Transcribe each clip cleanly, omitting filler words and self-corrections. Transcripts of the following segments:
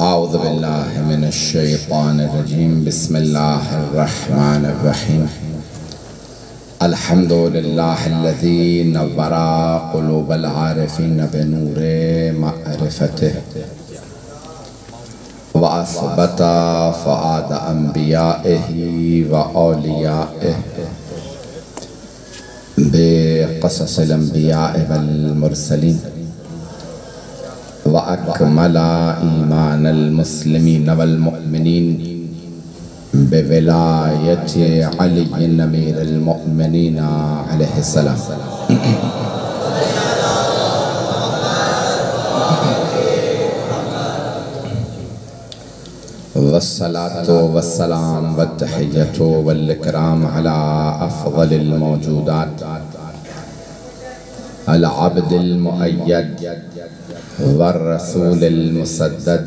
औज़ु बिल्लाहि मिनश्शैतानिर्रजीम बिस्मिल्लाहिर्रहमानिर्रहीम अल्हम्दुलिल्लाहिल्लज़ी नव्वरा क़ुलूबल आरिफ़ीन बिनूरे मअरिफ़तिही व असबता फ़ुआद अंबियाइही व औलियाइही बिक़ससिल अंबियाइ वल मुरसलीन व अकमला ईमानल मुस्लिमीन वल मुअमिनीन बिविलायति अली अमीरुल मुअमिनीन अलैहिस्सलाम। वस्सलातु वस्सलाम वत्तहिय्यतु वल इकराम अला अफ़ज़लिल मौजूदात अल अब्दिल मुअय्यद वर रसूलिल मुसद्दद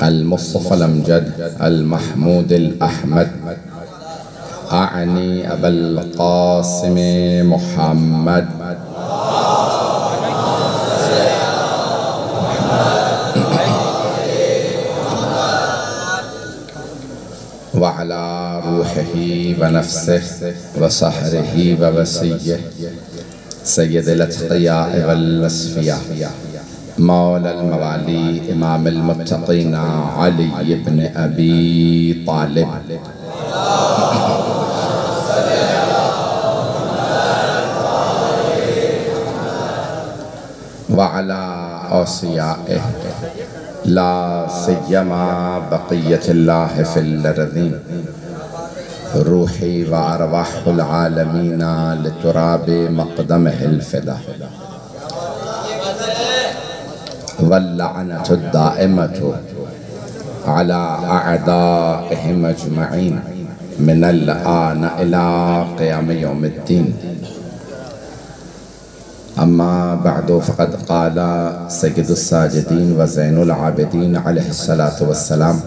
अल मुस्तफ़ल अमजद अल महमूदिल अहमद आनी अबुल क़ासिम मुहम्मद व अला रूहिही व नफ्सिही व सहरिही व वसिय्यिही सय्यदिल अत्क़ियाऽ वल अस्फ़ियाऽ मौलल मवाली इमामुल मुत्तक़ीन अली इब्न अबी तालिब व अला औसियाइही ला सिय्यमा बक़िय्यतुल्लाहि फ़िल अर्ज़ीन रूही व अरवाहुल आलमीन लितुराबि मक़दमिहिल फ़िदा वल्लअनतु दाइमतु अला अअदाइहिम अजमईन मिनल आन इला क़ियाम यौमिद्दीन। अम्मा बअदु फ़क़द क़ाला सय्यिदुस साजिदीन व ज़ैनुल आबिदीन अलैहिस्सलातु वस्सलाम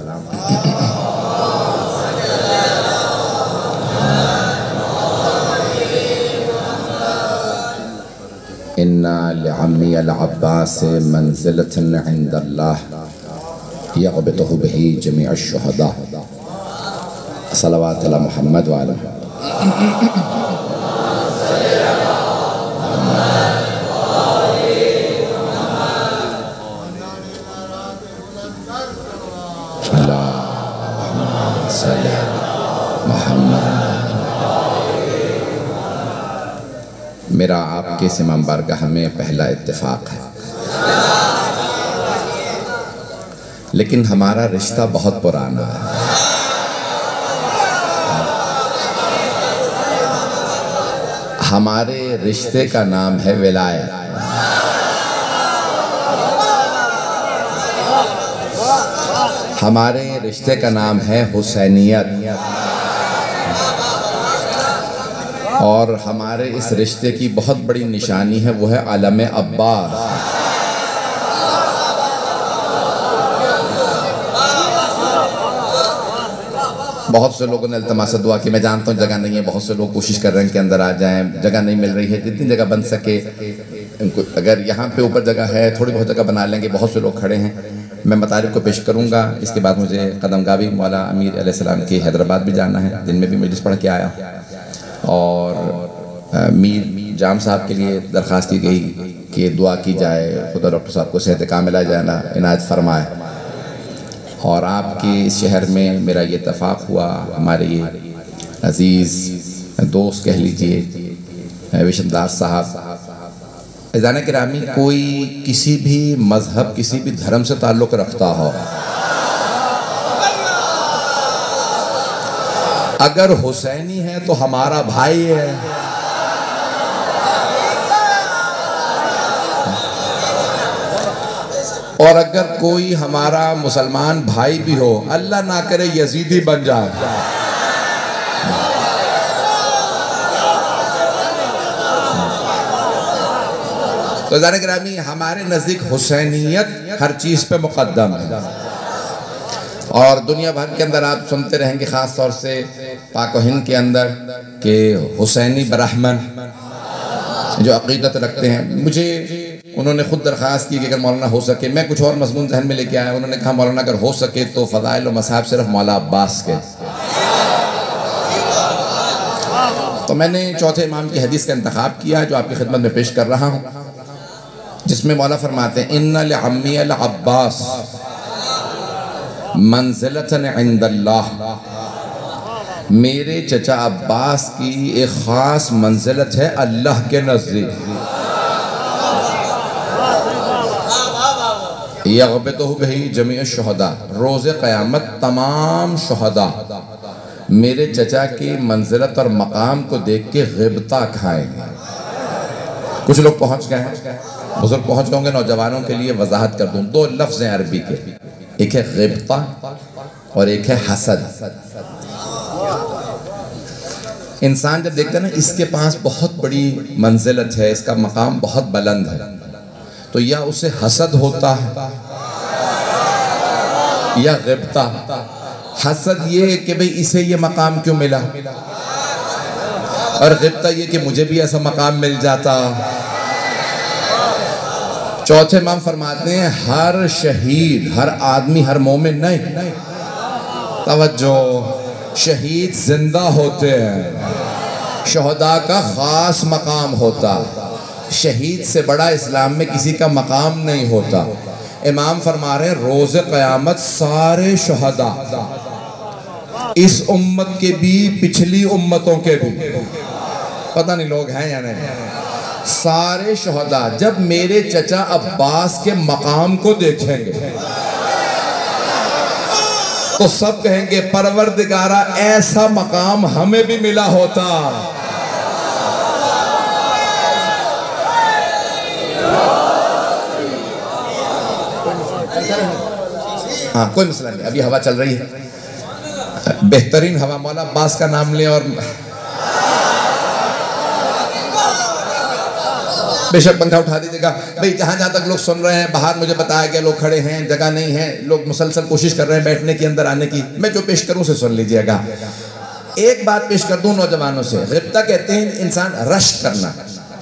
इन्ना लिअम्मी अल-अब्बास मंज़िलतन इंदल्लाह यग़बितुहु बिही जमीअश शुहदा सल्लल्लाहु अला मुहम्मद व अला मेरा आपके सिमा बारगाह में पहला इत्तेफाक है, लेकिन हमारा रिश्ता बहुत पुराना है। हमारे रिश्ते का नाम है विलायत। हमारे रिश्ते का नाम है हुसैनियत। और हमारे इस रिश्ते की बहुत बड़ी निशानी है, वो है आलम अब्बास। बहुत से लोगों ने इल्तिमास दुआ की, मैं जानता हूँ जगह नहीं है, बहुत से लोग कोशिश कर रहे हैं कि अंदर आ जाएं, जगह नहीं मिल रही है। जितनी जगह बन सके इनको, अगर यहाँ पे ऊपर जगह है थोड़ी बहुत जगह बना लेंगे। बहुत से लोग खड़े हैं, मैं मतारिफ को पेश करूँगा। इसके बाद मुझे कदमगावी मौला अमीर अलैहिस्सलाम की हैदराबाद भी जाना है, जिनमें भी मजलिस पढ़ के आया। और मीर जाम साहब के लिए दरख्वास्त की गई कि दुआ की जाए, खुदा डॉक्टर साहब को सेहत कामिला जाना इनायत फरमाए। और आपके इस शहर में मेरा ये इत्तफाक हुआ, हमारे ये अज़ीज़ दोस्त कह लीजिए विशनदास साहब। इज़ान किरामी, कोई किसी भी मज़हब किसी भी धर्म से ताल्लुक़ रखता हो, अगर हुसैनी है तो हमारा भाई है। और अगर कोई हमारा मुसलमान भाई भी हो, अल्लाह ना करे यजीदी बन जाए, तो ज़ाने गिरामी हमारे नज़दीक हुसैनियत हर चीज़ पे मुक़द्दम है। और दुनिया भर के अंदर आप सुनते रहेंगे, ख़ास तौर से पाक व हिंद के अंदर, कि हुसैनी ब्राह्मण जो अक़ीदत रखते हैं। मुझे उन्होंने खुद दरख्वास्त की कि अगर मौलाना हो सके, मैं कुछ और मजमून जहन में लेके आया, उन्होंने कहा मौलाना अगर हो सके तो फ़ज़ाइल व मसाइब सिर्फ मौला अब्बास के। तो मैंने चौथे इमाम की हदीस का इंतखाब किया जो आपकी खिदमत में पेश कर रहा हूँ, जिसमें मौला फरमाते हैं इन्ना लिअम्मी अल अब्बास मंज़िलतन इंदल्लाह, मेरे चचा अब्बास की एक ख़ास मंजिलत है अल्लाह के नज़दीक। यग़बितुहु बिही जमीअ शुहदा, रोज़े क़यामत तमाम शुहदा मेरे चचा की मंजिलत और मकाम को देख के ग़िबता खाएंगे। कुछ लोग पहुँच गए हैं, बुजुर्ग पहुँच गए होंगे। नौजवानों के लिए वजाहत कर दूँ, दो लफ्ज़ हैं अरबी के, एक है ग़िबता और एक है हसद। इंसान जब देखता है ना इसके पास बहुत बड़ी मंजिलत है, इसका मकाम बहुत बुलंद है, तो या उसे हसद होता है या ग़िबता। हसद ये कि भाई इसे ये मकाम क्यों मिला, और ग़िबता ये कि मुझे भी ऐसा मकाम मिल जाता। चौथे इमाम फरमाते हैं हर शहीद, हर आदमी, हर मोमिन नहीं, तवज्जो, शहीद जिंदा होते हैं, शुहदा का ख़ास मकाम होता, शहीद से बड़ा इस्लाम में किसी का मकाम नहीं होता। इमाम फरमा रहे हैं रोज़े क़यामत सारे शुहदा, इस उम्मत के भी पिछली उम्मतों के भी, पता नहीं लोग हैं या नहीं, सारे शुहदा जब मेरे चचा अब्बास के मकाम को देखेंगे तो सब कहेंगे परवरदिगारा ऐसा मकाम हमें भी मिला होता। हाँ कोई मसला नहीं, अभी हवा चल रही है, बेहतरीन हवा, मौला अब्बास का नाम लें और बेशक पंखा उठा दीजिएगा भाई। जहाँ जहाँ तक लोग सुन रहे हैं, बाहर मुझे बताया गया लोग खड़े हैं, जगह नहीं है, लोग मुसलसल कोशिश कर रहे हैं बैठने की, अंदर आने की। मैं जो पेश करूँ उसे सुन लीजिएगा। एक बात पेश कर दूँ नौजवानों से, ग़िबता कहते हैं इंसान रश करना,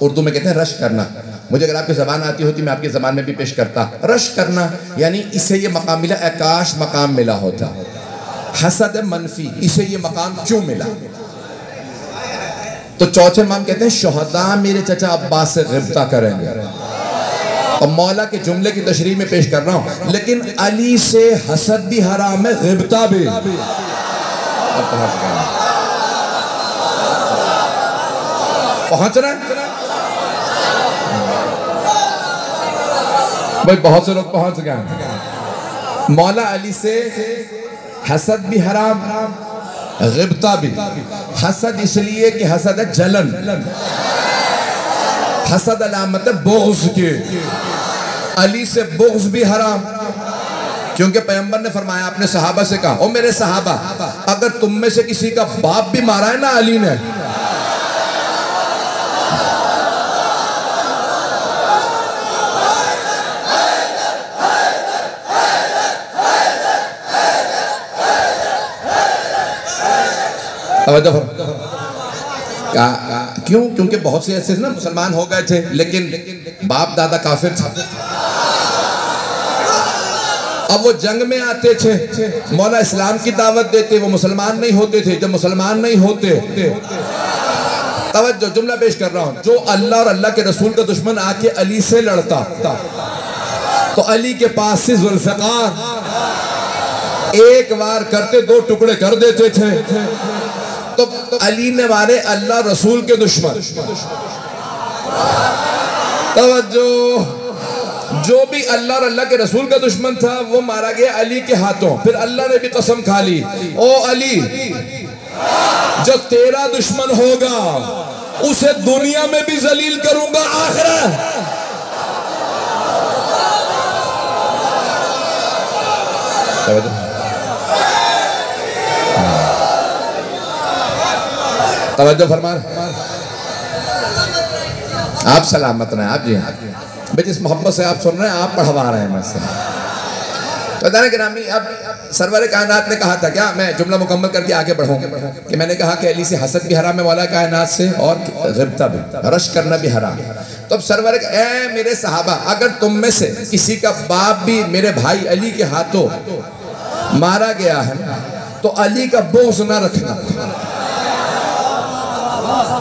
उर्दू में कहते हैं रश करना। मुझे अगर आपकी ज़बान आती होती मैं आपकी ज़बान में भी पेश करता। रश करना यानी इसे ये मकाम मिला, आकाश मकाम मिला होता। हसद मनफी, इसे ये मकाम क्यों मिला। तो चौथे इमाम कहते हैं शुहदा मेरे चचा अब्बास से ग़िबता करेंगे। और मौला के जुमले की तशरीह में पेश कर रहा हूं, लेकिन अली से हसद भी हराम है, ग़िबता भी। पहुंच रहा है भाई, बहुत से लोग पहुंच गए। मौला अली से हसद भी हराम, ग़िबता भी। हसद इसलिए कि हसद है जलन, हसद अलामत है बुग़्ज़ की। अली से बुग़्ज़ भी हराम, क्योंकि पैगंबर ने फरमाया, अपने सहाबा से कहा, ओ मेरे सहाबा, अगर तुम में से किसी का बाप भी मारा है ना अली ने, क्यों? क्योंकि बहुत से ऐसे ना मुसलमान हो गए थे लेकिन बाप दादा काफिर थे। अब वो जंग में आते थे, मौला इस्लाम की दावत देते, वो मुसलमान नहीं होते थे। जब मुसलमान नहीं होते, तवज्जो जुमला पेश कर रहा हूं, जो अल्लाह और अल्लाह के रसूल का दुश्मन आके अली से लड़ता तो अली के पास से जुल्फ़िकार एक बार करते दो टुकड़े कर देते थे। तो अली ने मारे अल्लाह रसूल के दुश्मन। तवज्जो, जो भी अल्लाह और अल्लाह के रसूल का दुश्मन था वो मारा गया अली के हाथों। फिर अल्लाह ने भी कसम खा ली, ओ अली, जो तेरा दुश्मन होगा उसे दुनिया में भी जलील करूंगा, आखिरत। तवज्जो फरमा, आप सलामत रहे, आप जी हाँ भाई, जिस मोहब्बत से आप सुन रहे हैं आप पढ़वा रहे हैं मुझसे। तो गिरामी अब सरवर कायनात ने कहा था, क्या मैं जुमला मुकम्मल करके आगे बढ़ूं, कि मैंने कहा कि अली से हसद भी हराम है मौला कायनात से, और गिब्ता भी, रश करना भी हराम है। तो अब सरवर ए मेरे सहाबा, अगर तुम में से किसी का बाप भी मेरे भाई अली के हाथों मारा गया है तो अली का बोझ ना रखना।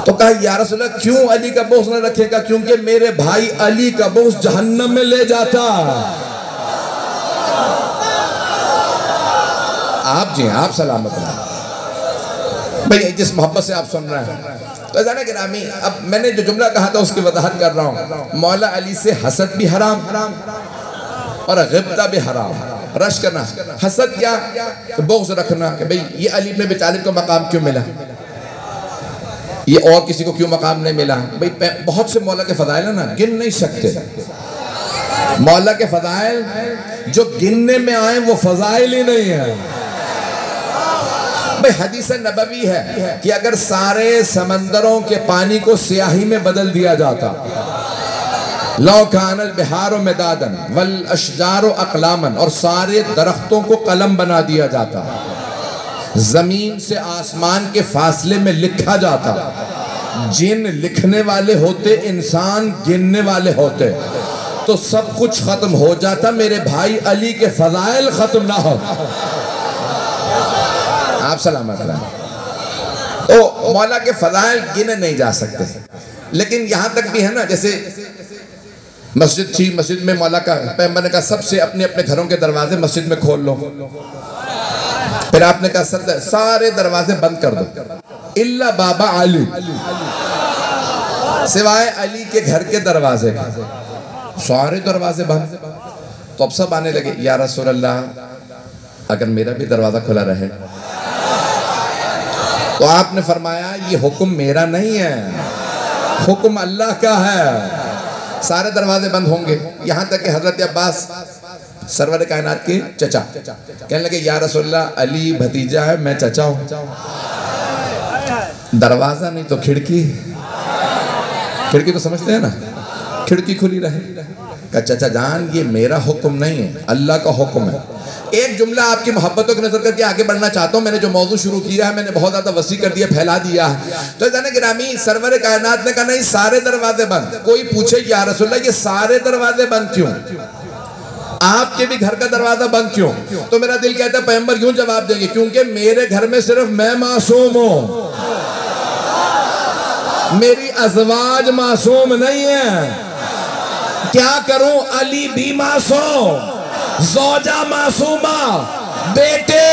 तो कहा या रसूल अल्लाह क्यों अली का बोझ ना रखेगा? क्योंकि मेरे भाई अली का बोझ जहन्नम में ले जाता। आप जी आप सलामत रहे भाई, जिस मोहब्बत से आप सुन रहे हैं। तो जाने गिरामी, अब मैंने जो जुमला कहा था उसकी वजाहत कर रहा हूँ। मौला अली से हसद भी हराम और गिब्ता भी हराम, रश करना। हसद क्या? तो बोझ रखना कि भाई ये अली इब्न अबी तालिब को मकाम क्यों मिला, ये और किसी को क्यों मकाम नहीं मिला। भाई बहुत से मौला के फजाइल है ना, गिन नहीं सकते। मौला के फजाइल जो गिनने में आए वो फजाइल ही नहीं है। भाई हदीस नबवी है कि अगर सारे समंदरों के पानी को स्याही में बदल दिया जाता, लौ कानल बिहारो मिदादन वल अशजारो अक़लामन, और सारे दरख्तों को कलम बना दिया जाता, जमीन से आसमान के फासले में लिखा जाता, जिन लिखने वाले होते इंसान गिनने वाले होते, तो सब कुछ खत्म हो जाता, मेरे भाई अली के फजाइल खत्म ना हो। आप सलामत रहे। तो मौला के फजाइल गिने नहीं जा सकते। लेकिन यहां तक भी है ना, जैसे मस्जिद थी, मस्जिद में मौला का पैगंबर ने कहा सबसे अपने अपने घरों के दरवाजे मस्जिद में खोल लो। फिर आपने कहा सारे दरवाजे बंद कर दो इल्ला बाबा अली, सिवाय अली के घर के दरवाजे, सारे दरवाजे बंद। तो अब सब आने लगे, या रसूल अल्लाह अगर मेरा भी दरवाजा खुला रहे। तो आपने फरमाया ये हुक्म मेरा नहीं है, हुक्म अल्लाह का है। सारे दरवाजे बंद होंगे। यहां तक कि हजरत अब्बास सरवर कायनात के चचा कहने लगे, या रसूलल्लाह अली भतीजा है, मैं चचा हूं, दरवाजा नहीं तो खिड़की, खिड़की तो समझते हैं ना, खिड़की खुली रहे। कहा चाचा जान ये मेरा हुक्म नहीं है, अल्लाह का हुक्म है। एक जुमला आपकी मोहब्बतों की नजर करके आगे बढ़ना चाहता हूँ। मैंने जो मौजू शुरू किया है मैंने बहुत ज्यादा वसी कर दिया, फैला दिया है। तो जाने गिरामी सरवर कायनात ने कहा नहीं सारे दरवाजे बंद। कोई पूछे या रसूलल्लाह ये सारे दरवाजे बंद क्यों, आपके भी घर का दरवाजा बंद क्यों? तो मेरा दिल कहता है पैगंबर यूं जवाब देंगे, क्योंकि मेरे घर में सिर्फ मैं मासूम हूं, मेरी अज़वाज मासूम नहीं है। क्या करूं, अली भी मासूम, ज़ौजा मासूमा, बेटे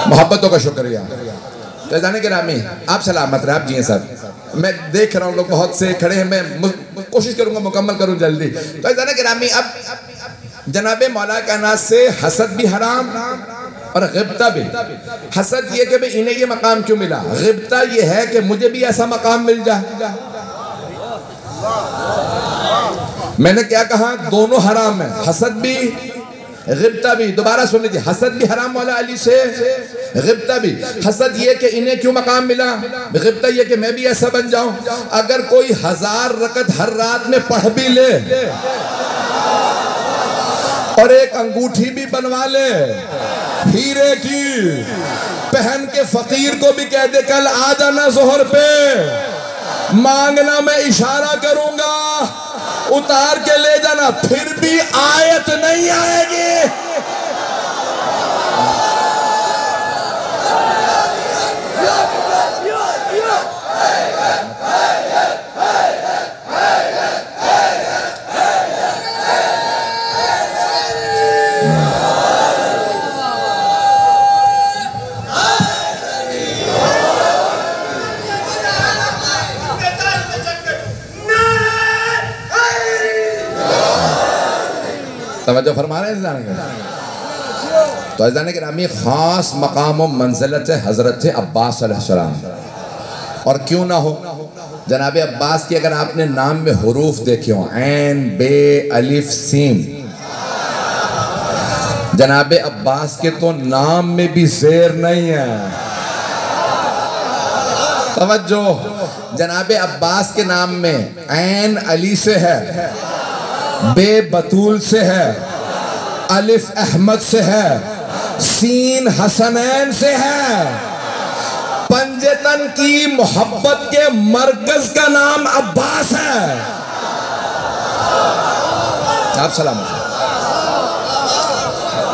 मोहब्बतों का शुक्रिया। तो जाने के नामी आप सलामत रहे, आप जिए सब। मैं देख रहा हूँ लोग बहुत से खड़े हैं, मैं कोशिश करूंगा मुकम्मल करूं जल्दी। तो जाने के नामी अब जनाबे मौला कायनात से हसद भी हराम और गिब्ता भी। हसद ये कि भाई इन्हें ये मकाम क्यों मिला, गिब्ता ये है कि मुझे भी ऐसा मकाम मिल जाए। मैंने क्या कहा, दोनों हराम है, हसद भी गिब्ता भी। दोबारा सुन लीजिए, हसद भी हराम मौला अली से, गिब्ता भी। हसद ये कि इन्हें क्यों मकाम मिला, गिब्ता ये कि मैं भी ऐसा बन जाऊं। अगर कोई 1000 रकत हर रात में पढ़ भी ले और एक अंगूठी भी बनवा ले हीरे की, पहन के फकीर को भी कह दे कल आ जाना जोहर पे, मांगना मैं इशारा करूंगा, उतार के ले जाना, फिर भी आयत नहीं आएगी। तवज्जो फरमा रहे हैं। तो अज़ान के नामी ख़ास मकाम व मंज़िलत हज़रत अब्बास अलैहिस्सलाम, और क्यों ना हो जनाब अब्बास की अगर आपने नाम में हुरूफ देखे हो, ऐन बे अलिफ सीम, जनाब अब्बास के तो नाम में भी ज़ेर नहीं है। तवज्जो, जनाबे अब्बास के नाम में ऐन अली से है, बे बतूल से है, अलिफ अहमद से है, सीन हसनैन से है। पंजतन की मोहब्बत के मरकज का नाम अब्बास है। आप सलाम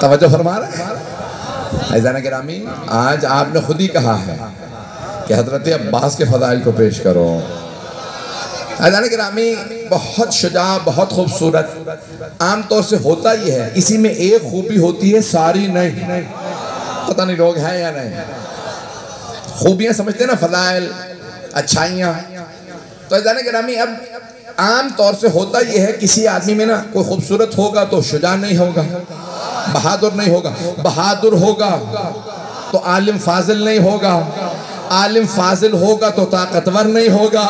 तवज्जो फरमा रहे हैं। ऐज़ान गिरामी, आज आपने खुद ही कहा है कि हजरत अब्बास के फज़ाइल को पेश करो। ऐज़ान गिरामी, बहुत शुजा, बहुत खूबसूरत। आम तौर से होता ही है, इसी में एक खूबी होती है, सारी नहीं। पता नहीं लोग हैं या नहीं। खूबियाँ समझते ना, फज़ाइल, अच्छाइयाँ। तो ऐज़ान गिरामी, अब आम तौर से होता ही है, किसी आदमी में ना कोई खूबसूरत होगा तो शुजा नहीं होगा, बहादुर नहीं होगा। बहादुर होगा तो आलिम फाजिल नहीं होगा, आलिम फाजिल होगा तो ताकतवर नहीं होगा,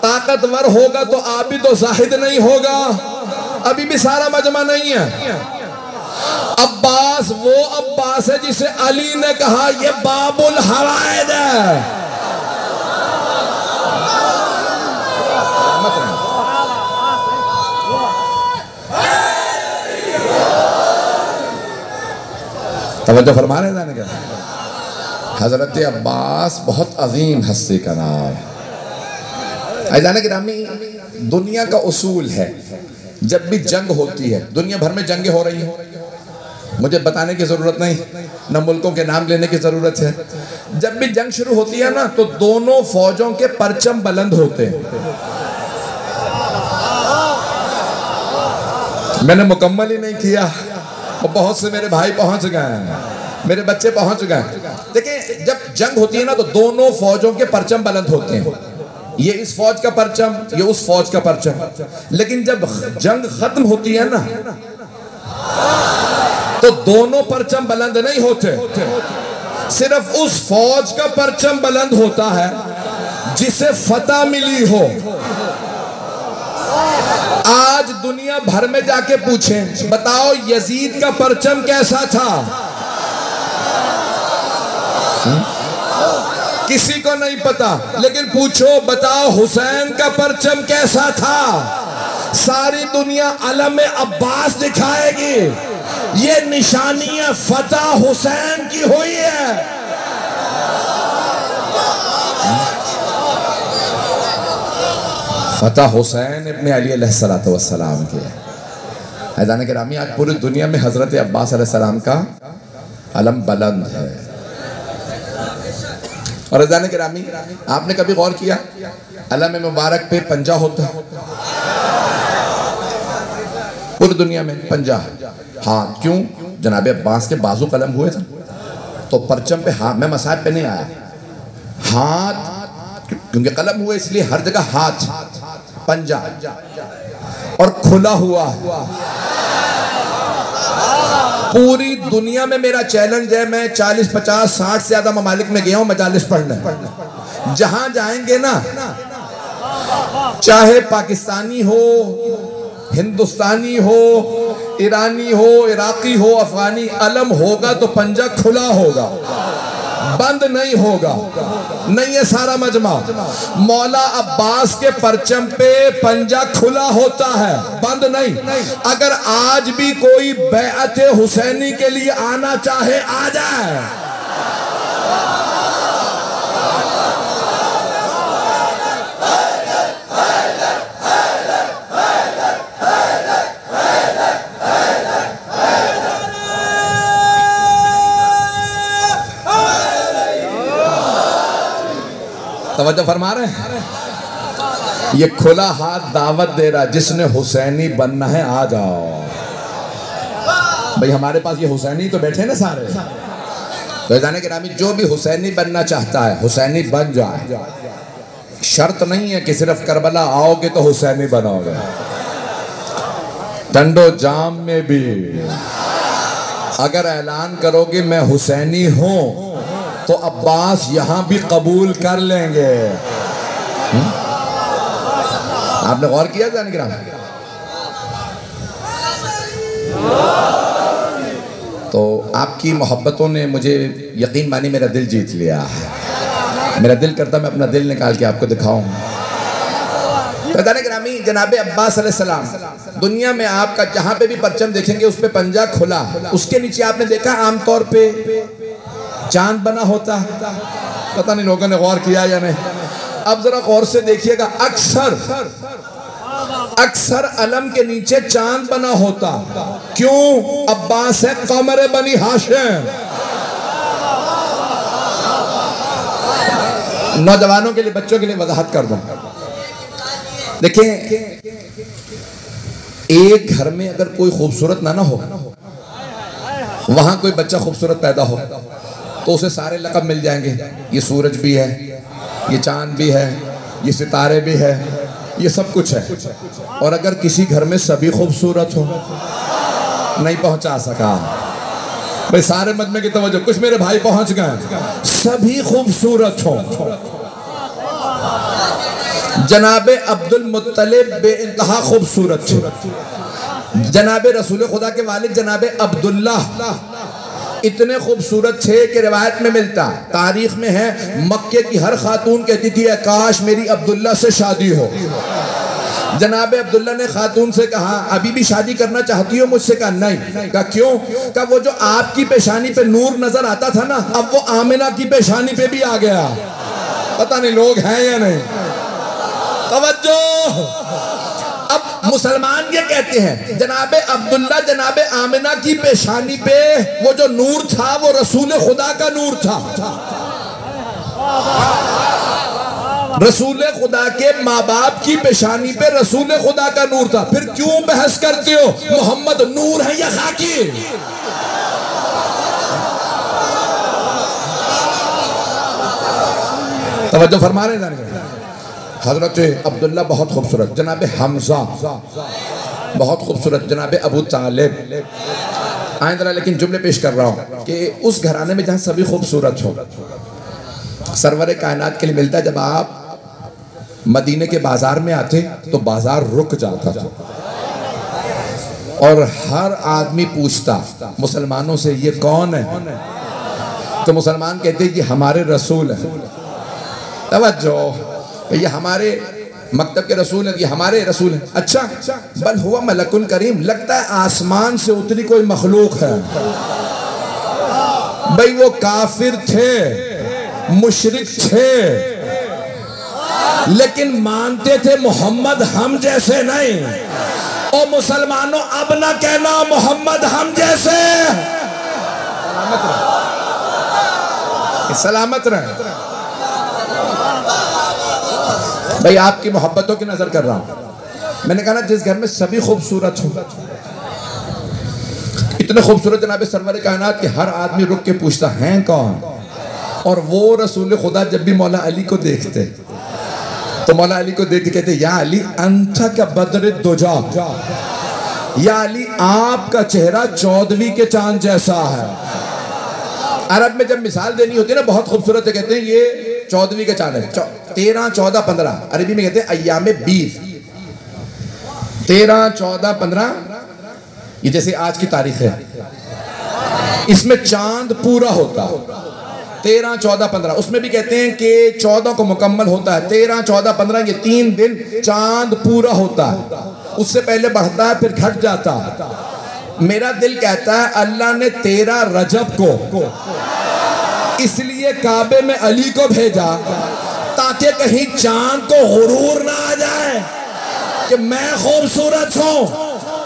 ताकतवर होगा तो आबिद और जाहिद नहीं होगा। अभी भी सारा मजमा नहीं है। अब्बास वो अब्बास है जिसे अली ने कहा ये बाबुल हवाइद है। तवज्जो फरमा रहे हैं क्या? हजरत अब्बास बहुत अजीम हस्ती का नाम। ऐज़ान गिरामी, दुनिया का उसूल है, जब भी जंग होती है, दुनिया भर में जंगें हो रही हैं, मुझे बताने की जरूरत नहीं, न मुल्कों के नाम लेने की जरूरत है। जब भी जंग शुरू होती है ना, तो दोनों फौजों के परचम बुलंद होते हैं। मैंने मुकम्मल ही नहीं किया, बहुत से मेरे भाई पहुंच गए, मेरे बच्चे पहुंच गए। देखिए, जब जंग होती है ना, तो दोनों फौजों के परचम बुलंद होते हैं। ये इस फौज का परचम, ये उस फौज का परचम। लेकिन जब जंग खत्म होती है ना, तो दोनों परचम बुलंद नहीं होते, सिर्फ उस फौज का परचम बुलंद होता है जिसे फतह मिली हो। आज दुनिया भर में जाके पूछें, बताओ यजीद का परचम कैसा था? किसी को नहीं पता। लेकिन पूछो, बताओ हुसैन का परचम कैसा था? सारी दुनिया अलम अब्बास दिखाएगी। ये निशानियां फतह हुसैन की हुई है। फतह हुसैन इब्ने अली अलैहिस्सलातु वस्सलाम की है। ऐज़ान गिरामी, आज पूरी दुनिया में हजरत अब्बास अलैहिस्सलाम का अलम बुलंद है। और ऐज़ान गिरामी, आपने कभी गौर किया, अलम मुबारक पे पंजा होता है पूरी दुनिया में, पंजा। हाँ, क्यों? जनाब अब्बास के बाजू कलम हुए थे, तो परचम पे हाथ, मैं मसाहब पे नहीं आया, हाथ, क्योंकि कलम हुए इसलिए हर जगह हाथ, पंजा और खुला हुआ। पूरी दुनिया में मेरा चैलेंज है, मैं 40, 50, 60 से ज्यादा ममालिक में गया हूं मजालिस पढ़ने। जहां जाएंगे ना, चाहे पाकिस्तानी हो, हिंदुस्तानी हो, ईरानी हो, इराकी हो, अफगानी, अलम होगा तो पंजा खुला होगा, बंद नहीं होगा। नहीं है सारा मजमा। मौला अब्बास के परचम पे पंजा खुला होता है, बंद नहीं। अगर आज भी कोई बैअत हुसैनी के लिए आना चाहे, आ जाए। तवज्जो फरमा रहे हैं। ये खुला हाथ दावत दे रहा, जिसने हुसैनी बनना है आ जाओ। भाई हमारे पास ये हुसैनी तो बैठे ना सारे। तो जाने के नामी, जो भी हुसैनी बनना चाहता है हुसैनी बन जाए। शर्त नहीं है कि सिर्फ करबला आओगे तो हुसैनी बनोगे। टंडो जाम में भी अगर ऐलान करोगे मैं हुसैनी हूं, तो अब्बास यहां भी कबूल कर लेंगे। आपने गौर किया जान गिराम? तो आपकी मोहब्बतों ने मुझे यकीन मानी मेरा दिल जीत लिया है। मेरा दिल करता मैं अपना दिल निकाल के आपको दिखाऊं। ग्रामी जनाबे अब्बास अलैहिस्सलाम, दुनिया में आपका जहां पे भी परचम देखेंगे उस पे पंजा खुला, उसके नीचे आपने देखा आमतौर पे चांद बना होता। पता नहीं लोगों ने गौर किया या नहीं। अब जरा गौर से देखिएगा, अक्सर अलम के नीचे चांद बना होता। क्यों? अब्बास है कमर बनी हाशिम। नौजवानों के लिए, बच्चों के लिए वजाहत कर दूं। देखें, एक घर में अगर कोई खूबसूरत ना हो, वहां कोई बच्चा खूबसूरत पैदा हो तो उसे सारे लक़ब मिल जाएंगे। ये सूरज भी है, ये चांद भी है, ये सितारे भी है, ये सब कुछ है। और अगर किसी घर में सभी खूबसूरत हो, नहीं पहुंचा सका भाई, सारे मजमे की तवज्जो, कुछ मेरे भाई पहुंच गए, सभी खूबसूरत हो। जनाबे अब्दुल मुत्तलिब बेइंतहा खूबसूरत थे। जनाबे रसूल खुदा के वालिद जनाबे अब्दुल्ला इतने खूबसूरत थे कि रिवायत में मिलता, तारीख में है, मक्के की हर खातून कहती थी काश मेरी अब्दुल्ला से शादी हो। जनाबे अब्दुल्ला ने खातून से कहा अभी भी शादी करना चाहती हो मुझसे? कहा नहीं। कहा क्यों? कहा वो जो आपकी पेशानी पे नूर नजर आता था ना, अब वो आमिना की पेशानी पे भी आ गया। पता नहीं लोग हैं या नहीं। तवज्जो। अब मुसलमान ये कहते हैं जनाबे अब्दुल्ला जनाबे आमिना की पेशानी पे वो जो नूर था वो रसूल खुदा का नूर था। रसूल खुदा के माँ बाप की पेशानी पे रसूल खुदा का नूर था। फिर क्यों बहस करते हो मोहम्मद नूर है या खाकी? तवज्जो फरमा रहे हैं। हजरत अब्दुल्ला बहुत खूबसूरत, जनाबे हमजा बहुत खूबसूरत, जनाबे अबू तालिब। आए जरा, लेकिन जुमले पेश कर रहा हूँ कि उस घराने में जहाँ सभी खूबसूरत हो, सरवर कायनात के लिए मिलता। जब आप मदीने के बाजार में आते तो बाजार रुक जाता था और हर आदमी पूछता मुसलमानों से ये कौन है? तो मुसलमान कहते कि हमारे रसूल है। तवज्जो, ये हमारे मकतब के रसूल है, ये हमारे रसूल है। अच्छा, बल हुआ मलकुल करीम, लगता है आसमान से उतरी कोई मखलूक है। भाई वो काफिर थे, मुशरिक थे, लेकिन मानते थे मोहम्मद हम जैसे नहीं। और मुसलमानों अब ना कहना मोहम्मद हम जैसे। सलामत रहे। भाई आपकी मोहब्बतों की नजर कर रहा हूं। मैंने कहा ना, जिस घर में सभी खूबसूरत हो, इतने खूबसूरत जनाबे सरवर कायनात के हर आदमी रुक के पूछता है कौन? और वो रसूल खुदा जब भी मौला अली को देखते तो मौला अली को देख के कहते या अली अंथा का बद्र दुजा, या अली आपका चेहरा 14वीं के चांद जैसा है। अरब में जब मिसाल देनी होती है ना, बहुत खूबसूरत है, कहते हैं ये 14वीं का चांद है। 13, 14, 15 अरबी में कहते हैं अय्याम 20। 13, 14, 15 ये जैसे आज की तारीख है, इसमें चांद पूरा होता। 13, 14, 15 उसमें भी कहते हैं कि 14 को मुकम्मल होता है। 13, 14, 15 ये 3 दिन चांद पूरा होता है। उससे पहले बढ़ता है फिर घट जाता है। मेरा दिल कहता है अल्लाह ने 13 रजब को इसलिए काबे में अली को भेजा ताकि कहीं चांद को गुरूर ना आ जाए कि मैं खूबसूरत हूं।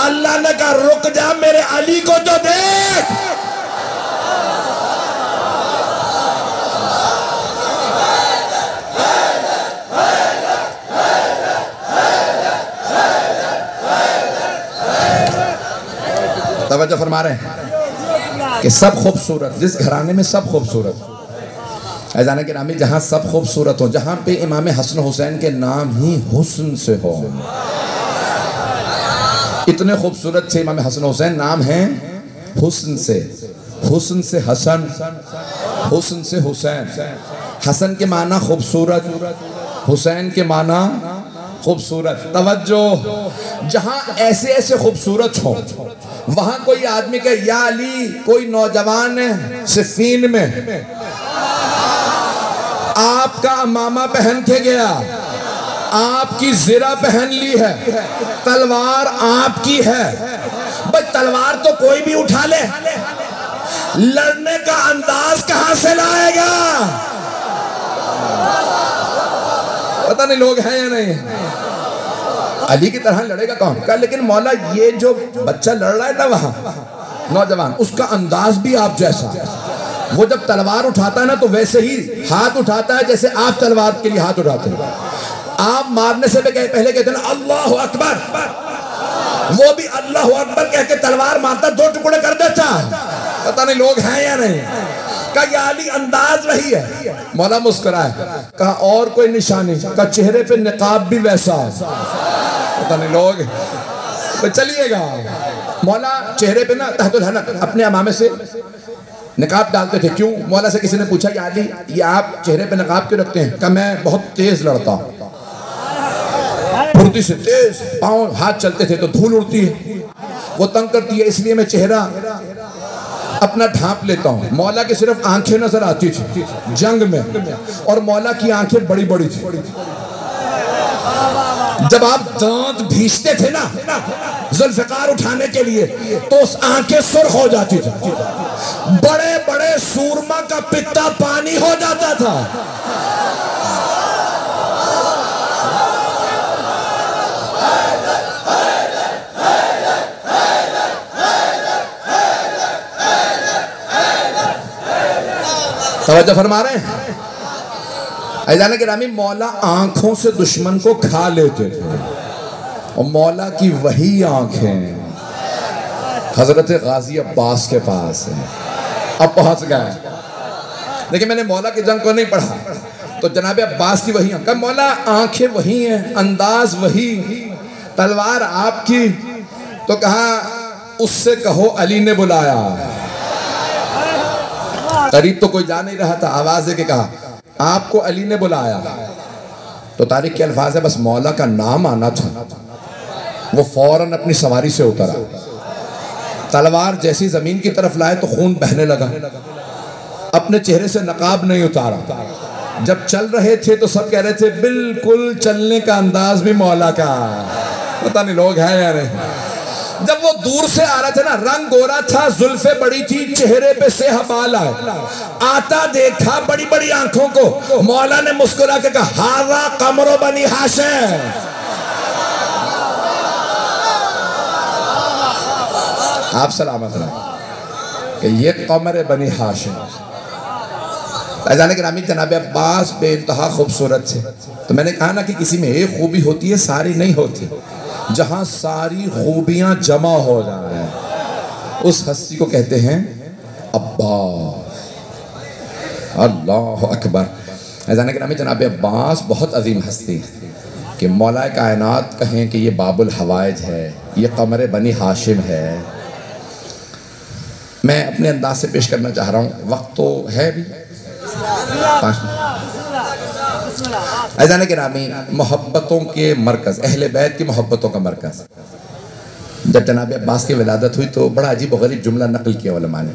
अल्लाह ने कहा रुक जा, मेरे अली को तो देख। तवज्जो फरमा रहे हैं कि सब खूबसूरत, जिस घराने में सब खूबसूरत, ऐज़ान के नामी जहाँ सब खूबसूरत हो, जहाँ पे इमाम हसन हुसैन के नाम ही हुस्न से हो। इतने खूबसूरत थे इमाम हसन हुसैन, नाम है हुस्न से। हुस्न से हसन, हुस्न से हुसैन। हसन के माना खूबसूरत, हुसैन के माना खूबसूरत। तवज्जो, जहाँ ऐसे ऐसे खूबसूरत हो वहां कोई आदमी का या अली, कोई नौजवान है सिफीन में आपका अमामा पहन के गया, आपकी ज़िरा पहन ली है, तलवार आपकी है। भाई तलवार तो कोई भी उठा ले, लड़ने का अंदाज कहां से लाएगा? पता नहीं लोग हैं या नहीं। अली की तरह लड़ेगा कौन? कहा लेकिन मौला ये जो बच्चा लड़ रहा है ना वहां नौजवान, उसका अंदाज भी आप जैसा। वो जब तलवार उठाता है ना तो वैसे ही हाथ उठाता है जैसे आप तलवार के लिए हाथ उठाते हैं। आप मारने से पहले कहते हैं अल्लाह अकबर, वो भी अल्लाह अकबर कह के तलवार मारता, 2 टुकड़े कर देता। पता नहीं लोग हैं या नहीं। का याली अंदाज वही है। मौला मुस्कुराए, कहा और कोई निशानी? का चेहरे पे निकाब भी वैसा। पता नहीं लोग तो चलिएगा। मौला चेहरे पे ना तहतुल हनक अपने अमामे से निकाब डालते थे। क्यों? मौला से किसी ने पूछा याली ये आप चेहरे पे निकाब क्यों रखते हैं? का मैं बहुत तेज लड़ता हूँ, फुर्ती से तेज पाँव हाथ चलते थे तो धूल उड़ती है, वो तंग करती है, इसलिए मैं चेहरा अपना ढांप लेता हूँ। मौला की सिर्फ आंखें नजर आती थी जंग में, और मौला की आंखें बड़ी बड़ी थी। जब आप दांत भींचते थे ना जुल्फिकार उठाने के लिए तो उस आंखें सुर्ख हो जाती थी, बड़े बड़े सूरमा का पित्ता पानी हो जाता था। तवज्जो फरमा रहे हैं? ऐजान गिरामी, मौला आंखों से दुश्मन को खा लेते थे, और मौला की वही आंखें हजरत गाजी अब्बास के पास है। अब पहुंच गए। लेकिन मैंने मौला की जंग को नहीं पढ़ा, तो जनाब अब्बास की वही आंखें। मौला आंखें वही हैं, अंदाज वही, तलवार आपकी। तो कहा उससे कहो अली ने बुलाया। करीब तो कोई जा नहीं रहा था, आवाज दे के कहा आपको अली ने बुलाया। तो तारीख के अल्फाज है, बस मौला का नाम आना था, वो फौरन अपनी सवारी से उतरा, तलवार जैसी जमीन की तरफ लाए तो खून बहने लगा। अपने चेहरे से नकाब नहीं उतारा। जब चल रहे थे तो सब कह रहे थे बिल्कुल चलने का अंदाज भी मौला का। पता नहीं लोग हैं या नहीं। जब वो दूर से आ रहा था ना, रंग गोरा था, जुल्फे बड़ी थी, चेहरे पे सेहबाल आता देखा बड़ी बड़ी आंखों को। मौला ने मुस्कुरा के कहा हाज़ा कमरो बनी हाशिम। आप सलामत रहे कि ये कमर बनी हाशिम। गिरामी जनाब अब्बास बेइंतहा खूबसूरत थे। तो मैंने कहा ना कि किसी में एक खूबी होती है, सारी नहीं होती। जहां सारी खूबियां जमा हो जाए उस हस्ती को कहते हैं अब्बास। अल्लाह अकबर। ऐज़ान गिरामी जनाब अब्बास बहुत अजीम हस्ती है कि मौला कायनात कहें कि ये बाबुल हवाइज है, ये कमर बनी हाशिम है। मैं अपने अंदाज से पेश करना चाह रहा हूँ, वक्त तो है भी 5 मिनट। ऐज़ान गिरामी, मोहब्बतों के मरकज़, अहले बैत की मोहब्बतों का मरकज़। जब जनाब अब्बास की विलादत हुई तो बड़ा अजीब व गरीब जुमला नकल किया उलमा ने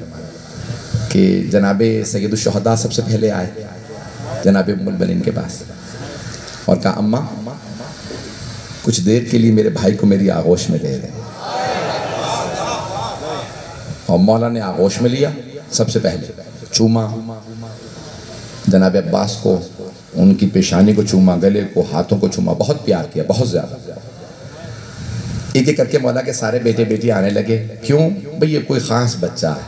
कि जनाब सैयदुश शुहदा सबसे पहले आए जनाब उम्मुल बनीन के पास और कहा अम्मा कुछ देर के लिए मेरे भाई को मेरी आगोश में दे दें। और मौला ने आगोश में लिया, सबसे पहले चूमा, जनाब अब्बास को, उनकी पेशानी को चूमा, गले को, हाथों को चूमा, बहुत प्यार किया, बहुत ज़्यादा। एक एक करके मौला के सारे बेटे बेटी आने लगे। क्यों भाई, ये कोई ख़ास बच्चा है।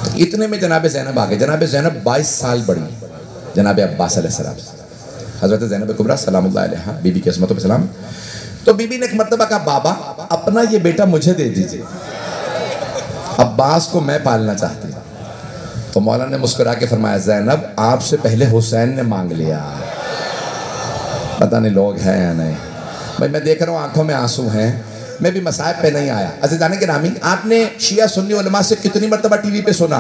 तो इतने में जनाब ज़ैनब आ गए। जनाब ज़ैनब 22 साल बड़ी जनाब अब्बास अलैहिस्सलाम, हज़रत ज़ैनब कुबरा सलामुल्लाह अलैहा, बीबी की अस्मत व सलाम। तो बीबी ने एक मरतबा कहा बाबा अपना ये बेटा मुझे दे दीजिए, अब्बास को मैं पालना चाहती हूँ। तो मौला ने मुस्कुरा के फरमाया ज़ैनब आपसे पहले हुसैन ने मांग लिया। पता नहीं लोग हैं या नहीं। भाई मैं देख रहा हूँ आंखों में आंसू हैं, मैं भी मसाइब पे नहीं आया। अज़ीज़ान गिरामी, आपने शिया सुन्नी उलमा से कितनी मरतबा टीवी पे सुना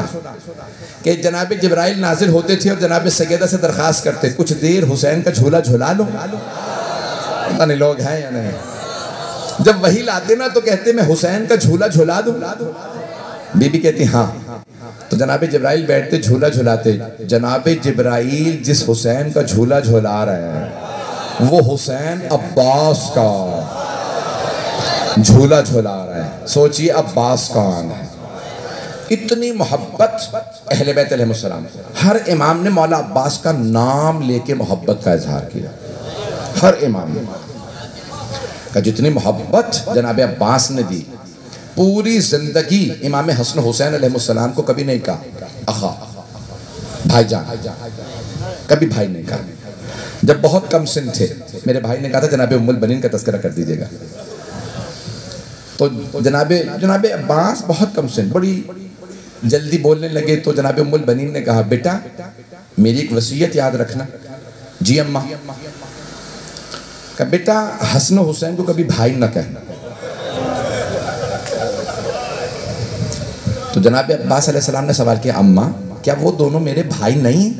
कि जनाब जिब्राइल नाजिल होते थे और जनाब सैयदा से दरख्वास्त करते कुछ देर हुसैन का झूला झुला लो। पता नहीं लोग हैं या नहीं। जब वही लाते ना तो कहते मैं हुसैन का झूला झुला दूँ। बीबी कहती हाँ। तो जनाब जिब्राइल बैठते झूला झुलाते, जनाब जिब्राइल जिस हुसैन का झूला झुला रहे हैं वो हुसैन अब्बास का झूला झुला रहा है। सोचिए अब्बास कौन है। इतनी मोहब्बत अहले बैत अलैहिस्सलाम, हर इमाम ने मौला अब्बास का नाम लेके मोहब्बत का इजहार किया। हर इमाम ने का जितनी मोहब्बत जनाब अब्बास ने दी, पूरी जिंदगी इमाम हसन हुसैन अलैहिस्सलाम को कभी नहीं कहा अखा, भाईजान, कभी भाई नहीं कहा। जब बहुत कम सिन थे मेरे भाई ने कहा था जनाब उम्मुल बनीन का तस्करा कर दीजिएगा। तो जनाब अब्बास बहुत कम सिन, बड़ी जल्दी बोलने लगे। तो जनाब उम्मुल बनीन ने कहा बेटा मेरी एक वसीयत याद रखना। जी अम्मा। कहा बेटा हसन हुसैन को कभी भाई न कहना। तो जनाब अब्बास अलैहिस्सलाम ने सवाल किया अम्मा क्या वो दोनों मेरे भाई नहीं?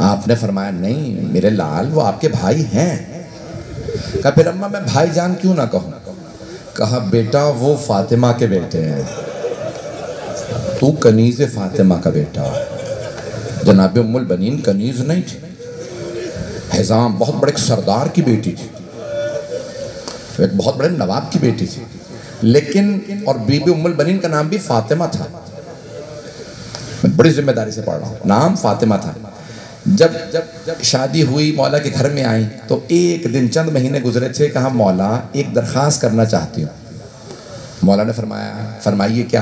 आपने फरमाया नहीं मेरे लाल वो आपके भाई हैं। कहा फिर अम्मा मैं भाईजान क्यों ना कहूं? कहा बेटा वो फातिमा के बेटे हैं, तू कनीज़ फातिमा का बेटा। जनाब उम्मुल बनीन कनीज़ नहीं थी, हिज़ाम बहुत बड़े सरदार की बेटी थी, एक बहुत बड़े नवाब की बेटी थी, लेकिन और बीबी उम्मुल बनीन का नाम भी फातिमा था। मैं बड़ी जिम्मेदारी से पढ़ रहा हूँ, नाम फातिमा था। जब शादी हुई मौला के घर में आई तो एक दिन चंद महीने गुजरे थे, कहा मौला एक दरख्वास्त करना चाहती हूँ। मौला ने फरमाइए क्या?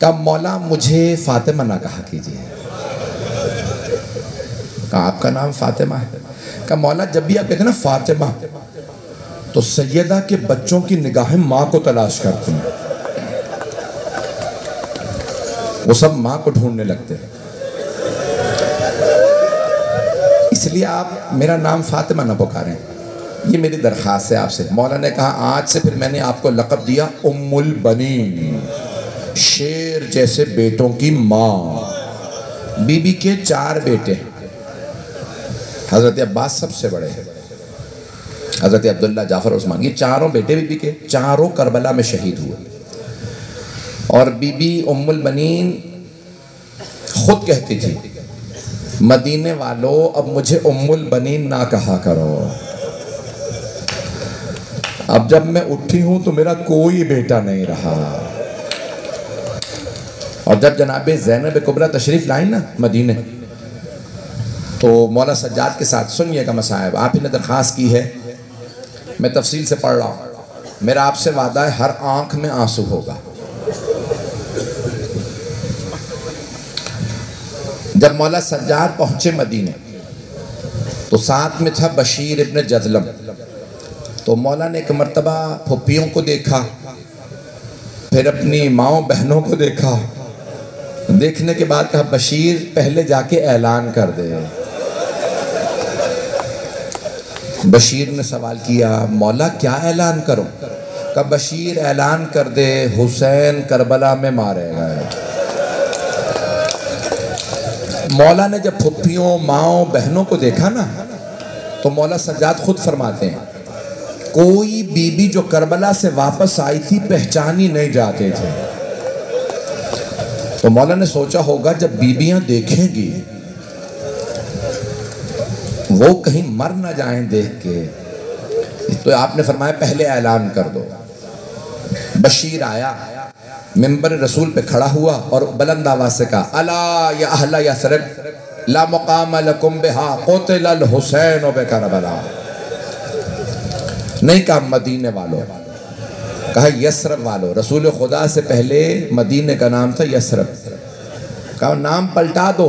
कहा मौला मुझे फातिमा ना कहा कीजिए। कहा आपका नाम फातिमा है? कहा मौला जब भी आप कहते हैं ना फातिमा तो सैयदा के बच्चों की निगाहें माँ को तलाश करती हैं, वो सब माँ को ढूंढने लगते हैं, इसलिए आप मेरा नाम फातिमा ना पुकारें, ये मेरी दरख्वास्त है आपसे। मौला ने कहा आज से फिर मैंने आपको लक़ब दिया उम्मुल बनीन, शेर जैसे बेटों की माँ। बीबी के 4 बेटे हैं, हज़रत अब्बास सबसे बड़े हैं, हज़रत अब्दुल्ला, जाफ़र, उस्मान, ये चारों बेटे बीबी के, चारों करबला में शहीद हुए। और बीबी उम्मुल बनीन खुद कहती थी मदीने वालों अब मुझे उम्मुल बनीन ना कहा करो, अब जब मैं उठी हूं तो मेरा कोई बेटा नहीं रहा। और जब जनाब ज़ैनब कुबरा तशरीफ लाई ना मदीने, तो मौला सज्जाद के साथ सुनिएगा मसाहिब, आप ही ने दरख्वास्त की है, मैं तफसील से पढ़ रहा हूँ, मेरा आपसे वादा है हर आंख में आंसू होगा। जब मौला सज्जाद पहुंचे मदीने तो साथ में था बशीर इब्न जज़लम। तो मौला ने एक मर्तबा फुप्पियों को देखा, फिर अपनी माओ बहनों को देखा, देखने के बाद कहा बशीर पहले जाके ऐलान कर दे। बशीर ने सवाल किया मौला क्या ऐलान करूं? कहा बशीर ऐलान कर दे हुसैन करबला में मारे गए। मौला ने जब फुप्पियों माओ बहनों को देखा ना तो मौला सज्जाद खुद फरमाते हैं कोई बीबी जो करबला से वापस आई थी पहचानी नहीं जाते थे। तो मौला ने सोचा होगा जब बीबियां देखेंगी वो कहीं मर ना जाएं देख के, तो आपने फरमाया पहले ऐलान कर दो। बशीर आया, मिंबर रसूल पे खड़ा हुआ और बुलंद आवाज से कहा अला या अहला यसरब ला मुकाम लकुम बिहा क़ुतिल अल हुसैन बिकरबला। नहीं कहा मदीने वालों, कहा यसरब वालों। रसूल खुदा से पहले मदीने का नाम था यसरब, कहा नाम पलटा दो,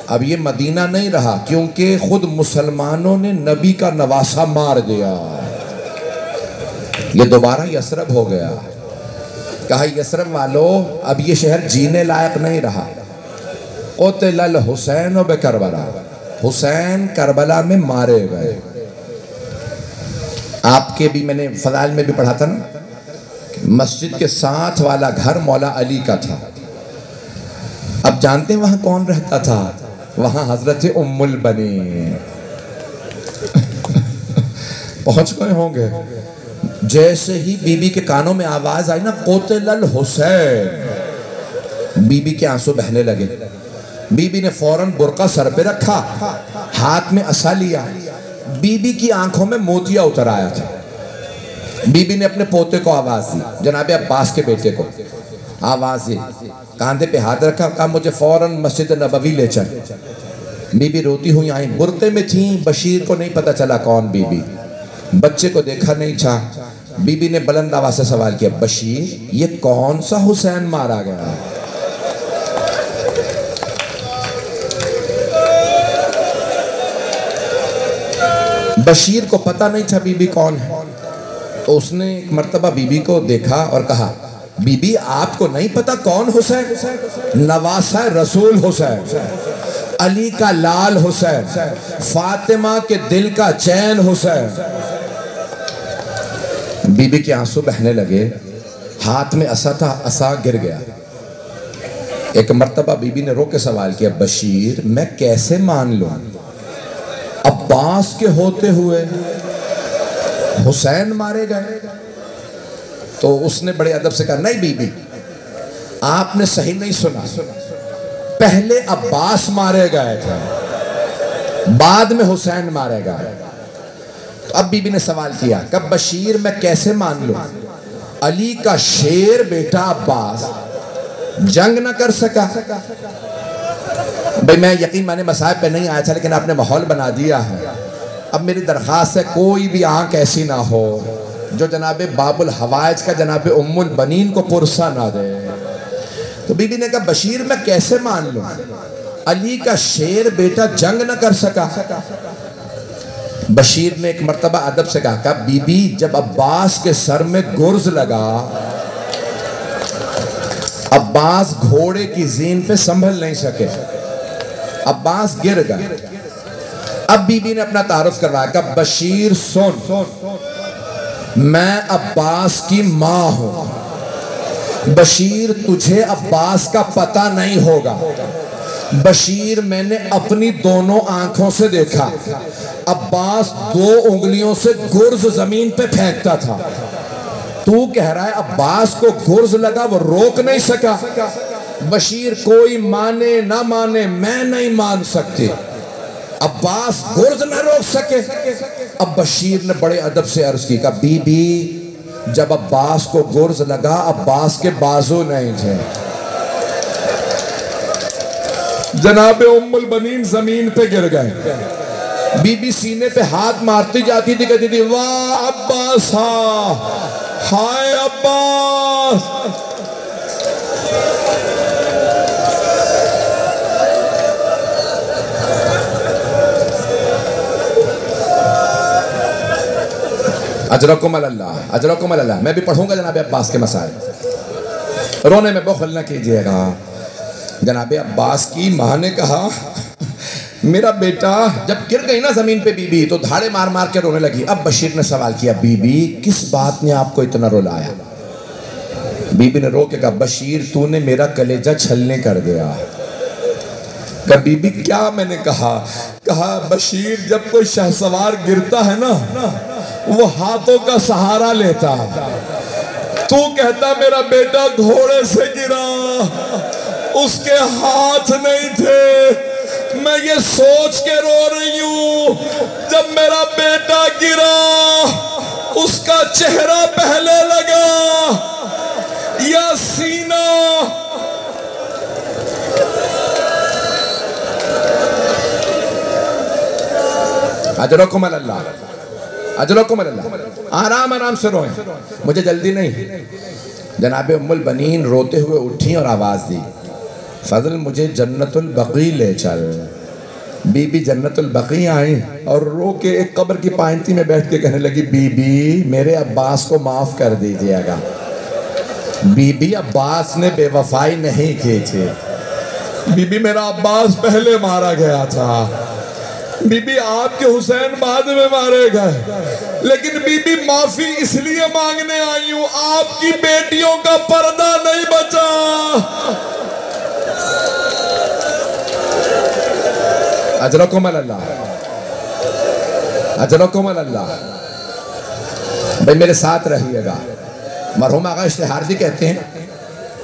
अब ये मदीना नहीं रहा क्योंकि खुद मुसलमानों ने नबी का नवासा मार दिया, ये दोबारा यसरब हो गया। कहा यसरब वालों अब ये शहर जीने लायक नहीं रहा। क़ुतिल अल हुसैन बिकरबला, हुसैन करबला में मारे गए। आपके भी मैंने फज़ाइल में भी पढ़ा था ना, मस्जिद के साथ वाला घर मौला अली का था। अब जानते हैं वहां कौन रहता था? वहां हजरत उम्मुल बनीन पहुंच गए होंगे। जैसे ही बीबी के कानों में आवाज आई ना, कोतलल हुसैन, बीबी के आंसू बहने लगे। बीबी ने फौरन बुर्का सर पे रखा, हाथ में असा लिया। बीबी की आंखों में मोतिया उतर आया था। बीबी ने अपने पोते को आवाज दी, जनाबे अब्बास के बेटे को आवाज दी, कांधे पे हाथ रखा, कहा मुझे फौरन मस्जिद नबवी ले चल। बीबी रोती हुई आई, बुर्के में थी। बशीर को नहीं पता चला कौन बीबी, बच्चे को देखा नहीं था। बीबी ने बुलंद आवाज से सवाल किया, बशीर ये कौन सा हुसैन मारा गया? बशीर को पता नहीं था बीबी कौन है। तो उसने एक मर्तबा बीबी को देखा और कहा, बीबी आपको नहीं पता कौन हुसैन? नवासा रसूल हुसैन, अली का लाल हुसैन, फातिमा के दिल का चैन हुसैन। बीबी के आंसू बहने लगे, हाथ में असा था, असा गिर गया। एक मर्तबा बीबी ने रो के सवाल किया, बशीर मैं कैसे मान लूं अब्बास के होते हुए हुसैन मारे गए? तो उसने बड़े अदब से कहा, नहीं बीबी आपने सही नहीं सुना, पहले अब्बास मारे गए थे, बाद में हुसैन मारे गए। तो अब बीबी ने सवाल किया, कब बशीर मैं कैसे मान लूं अली का शेर बेटा अब्बास जंग न कर सका? भाई मैं यकीन माने मसाइब पे नहीं आया था, लेकिन आपने माहौल बना दिया है। अब मेरी दरख्वास्त है कोई भी आंख ऐसी ना हो जो जनाबे बाबुल हवाइज का जनाबे उम्मुल बनीन को पुरसा ना दे। तो बीबी ने कहा, बशीर मैं कैसे मान लूं अली का शेर बेटा जंग न कर सका? बशीर ने एक मर्तबा अदब से कहा, बीबी जब अब्बास के सर में गुर्ज लगा, अब्बास घोड़े की जीन पे संभल नहीं सके, अब्बास गिर गए। अब बीबी ने अपना तारुफ करवाया, कहा बशीर सुन, मैं अब्बास की मां हूं। बशीर तुझे अब्बास का पता नहीं होगा। बशीर मैंने अपनी दोनों आंखों से देखा, अब्बास 2 उंगलियों से गुर्ज जमीन पे फेंकता था। तू कह रहा है अब्बास को गुर्ज लगा, वो रोक नहीं सका। बशीर कोई माने ना माने, मैं नहीं मान सकती, अब्बास गुर्ज न रोक सके। अब बशीर ने बड़े अदब से अर्ज की, कहा बीबी जब अब्बास को गुर्ज लगा, अब्बास के बाजू नहीं थे, जनाबे उम्मुल बनीन जमीन पे गिर गए। बीबी सीने पे हाथ मारती जाती थी, कहती थी, वाह अब्बास, हाय अब्बास। अजरकुम अल्लाह, अजरकुम अल्लाह। मैं भी पढ़ूंगा जनाबे अब्बास के मसाइल, रोने में बखल न कीजिएगा। जनाबे अब्बास की माँ ने कहा, मेरा बेटा जब गिर गई ना जमीन पे बीबी, तो धाड़े मार मार के रोने लगी। अब बशीर ने सवाल किया, बीबी किस बात ने आपको इतना रुलाया? बीबी ने रो के कहा, बशीर तूने मेरा कलेजा छलने कर दिया। कहा बीबी क्या मैंने कहा? कहा बशीर जब कोई शहसवार गिरता है ना, वो हाथों का सहारा लेता, तू कहता मेरा बेटा घोड़े से गिरा, उसके हाथ नहीं थे। मैं ये सोच के रो रही हूं, जब मेरा बेटा गिरा उसका चेहरा पहले लगा या सीना? अजरकुम अल्लाह, अजरकुम अल्लाह। आराम आराम से रोएं, मुझे जल्दी नहीं। जनाबे उम्मुल बनीन रोते हुए उठी और आवाज दी, फजल मुझे जन्नतुल बकी ले चल। बीबी जन्नतुल बकी आई और रो के एक कब्र की पायंती में बैठ के कहने लगी, बीबी मेरे अब्बास को माफ कर दीजिएगा। बीबी अब्बास ने बेवफाई नहीं की थी, बीबी मेरा अब्बास पहले मारा गया था, बीबी आपके हुसैन बाद में मारे गए, लेकिन बीबी माफी इसलिए मांगने आई हूं, आपकी बेटियों का पर्दा नहीं बचा। अजरकुम अल्लाह, अजरकुम अल्लाह। भाई मेरे साथ रहिएगा। मरहूम आगा इश्तिहारदी कहते हैं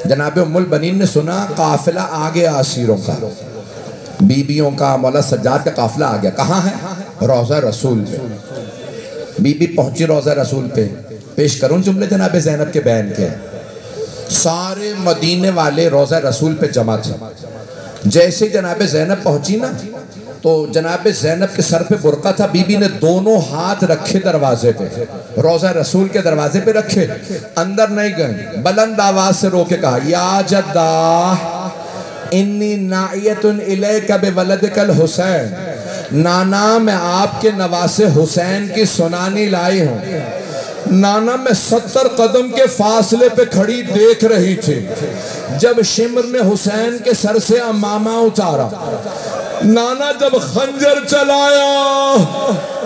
जनाब उम्मुल बनीन ने सुना काफिला आ गया असीरों का, बीबियों का, मौला सज्जाद का काफिला आ गया। कहाँ है? रोज़ा रसूल पे। बीबी पहुंची रोज़ा रसूल पे। पेश करूं जुमले जनाब ज़ैनब के बयान के। सारे मदीने वाले रोज़ा रसूल पे जमा थे। जैसे जनाब ज़ैनब पहुंची ना, तो जनाब ज़ैनब के सर पे बुरका था। बीबी ने दोनों हाथ रखे दरवाजे पे, रोज़ा रसूल के दरवाजे पे रखे, अंदर नहीं गए। बुलंद आवाज से रोके कहा, या जद्दा इन्नी नाइयतुन इलैका बिवलदिकल हुसैन, नाना मैं आपके नवासे हुसैन की सुनानी लाई हूँ। नाना मैं 70 कदम के फासले पे खड़ी देख रही थी जब शिमर ने हुसैन के सर से अमामा उतारा। नाना जब खंजर चलाया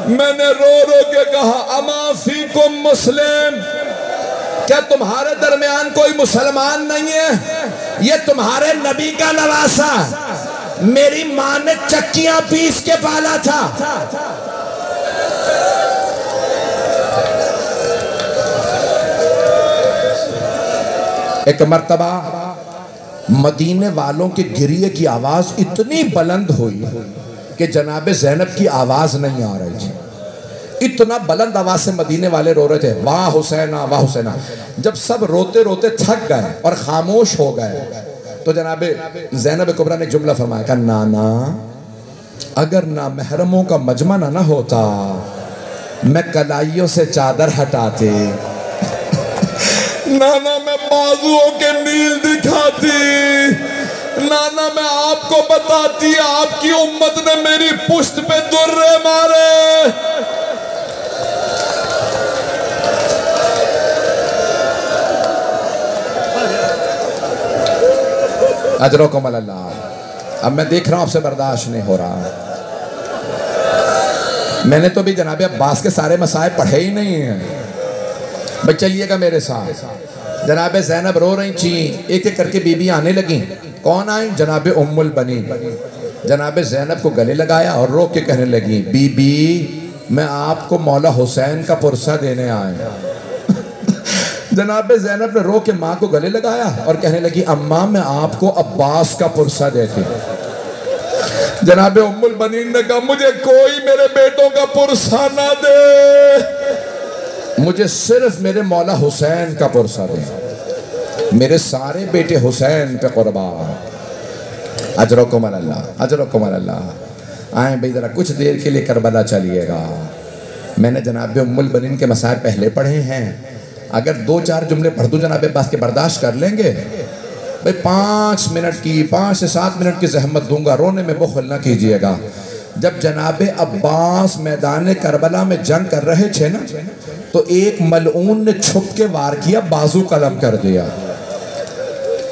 मैंने रो रो के कहा, अमा फीकुम मुस्लिम, क्या तुम्हारे दरमियान कोई मुसलमान नहीं है? ये तुम्हारे नबी का नवासा, मेरी माँ ने चक्कियां पीस के पाला था। एक मर्तबा मदीने वालों के गिरिए की आवाज इतनी बुलंद हुई कि जनाब ज़ैनब की आवाज नहीं आ रही थी। इतना बुलंद आवाज से मदीने वाले रो रहे थे, वाह हुसैना वाह हुसैना। जब सब रोते रोते थक गए और खामोश हो गए तो जनाब ज़ैनब कुबरा ने जुमला फरमाया कि नाना अगर ना महरमों का मजमा ना होता मैं कलाइयों से चादर हटाते, नाना मैं बाजुओं के नील दिखाती, नाना मैं आपको बताती आपकी उम्मत ने मेरी पुश्त पे दुर्रे मारे। अजरकुम अल्लाह। अब मैं देख रहा हूं आपसे बर्दाश्त नहीं हो रहा। मैंने तो भी जनाब अब्बास के सारे मसाए पढ़े ही नहीं हैं। भाई चलिएगा मेरे साथ। जनाब ज़ैनब रो रही थी, एक एक करके बीबी आने लगी। कौन आई? जनाब उम्मुल बनीन। जनाब ज़ैनब को गले लगाया और रो के कहने लगी, बीबी मैं आपको मौला हुसैन का पुरसा देने आए। जनाब ज़ैनब ने रो के माँ को गले लगाया और कहने लगी, अम्मा मैं आपको अब्बास का पुरसा देती। जनाब उम्मुल बनीन ने कहा, मुझे कोई मेरे बेटों का पुरसा ना दे, मुझे सिर्फ मेरे मौला हुसैन का पुरसा दे, मेरे सारे बेटे हुसैन पे कुर्बान। अजरकुम अल्लाह, अजरकुम अल्लाह। आए भाई जरा कुछ देर के लिए करबला चलिएगा। मैंने जनाब उम्मुल बनीन के मसाइल पहले पढ़े हैं, अगर 2-4 जुमले पढ़ दूं जनाब अब्बास के बर्दाश्त कर लेंगे? भाई 5 मिनट की 5 से 7 मिनट की जहमत दूंगा, रोने में बुखल ना कीजिएगा। जब जनाब अब्बास मैदान करबला में जंग कर रहे थे ना, तो एक मलऊन ने छुप के वार किया, बाजू कलम कर दिया।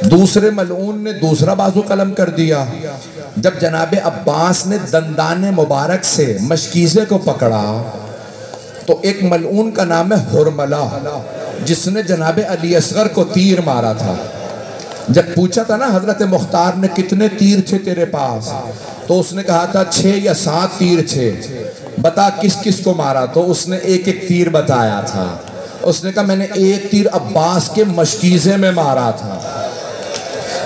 दूसरे मलऊन ने दूसरा बाजू कलम कर दिया। जब जनाब अब्बास ने दंदाने मुबारक से मशकीज़े को पकड़ा तो एक मलऊन का नाम है हुरमला, जिसने जनाब अली असगर को तीर मारा था। जब पूछा था ना हजरत मुख्तार ने कितने तीर थे तेरे पास, तो उसने कहा था 6 या 7 तीर थे, बता किस किस को मारा? तो उसने एक एक तीर बताया था। उसने कहा मैंने एक तीर अब्बास के मशकीज़े में मारा था,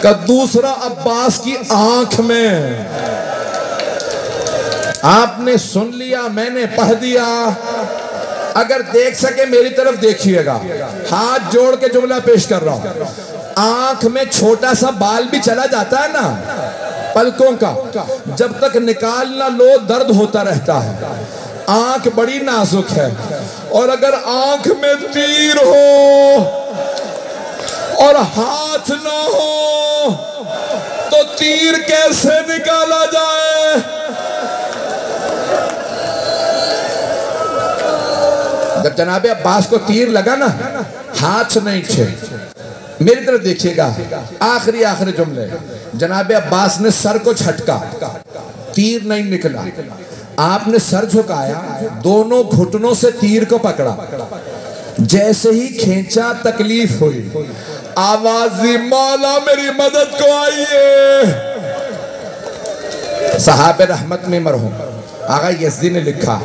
का दूसरा अब्बास की आंख में। आपने सुन लिया, मैंने पढ़ दिया। अगर देख सके मेरी तरफ देखिएगा, हाथ जोड़ के जुमला पेश कर रहा हूं। आंख में छोटा सा बाल भी चला जाता है ना पलकों का, जब तक निकाल ना लो दर्द होता रहता है। आंख बड़ी नाजुक है, और अगर आंख में तीर हो और हाथ ना हो तो तीर कैसे निकाला जाए? जब जनाबे अब्बास को तीर लगा ना, हाथ नहीं थे। मेरी तरफ देखिएगा, आखिरी जुमले। जनाबे अब्बास ने सर को झटका, तीर नहीं निकला। आपने सर झुकाया, दोनों घुटनों से तीर को पकड़ा। जैसे ही खींचा तकलीफ हुई, आवाज़ी मौला मेरी मदद को आइए। साहब रहमत में मरहूम आगा यज़दी ने लिखा,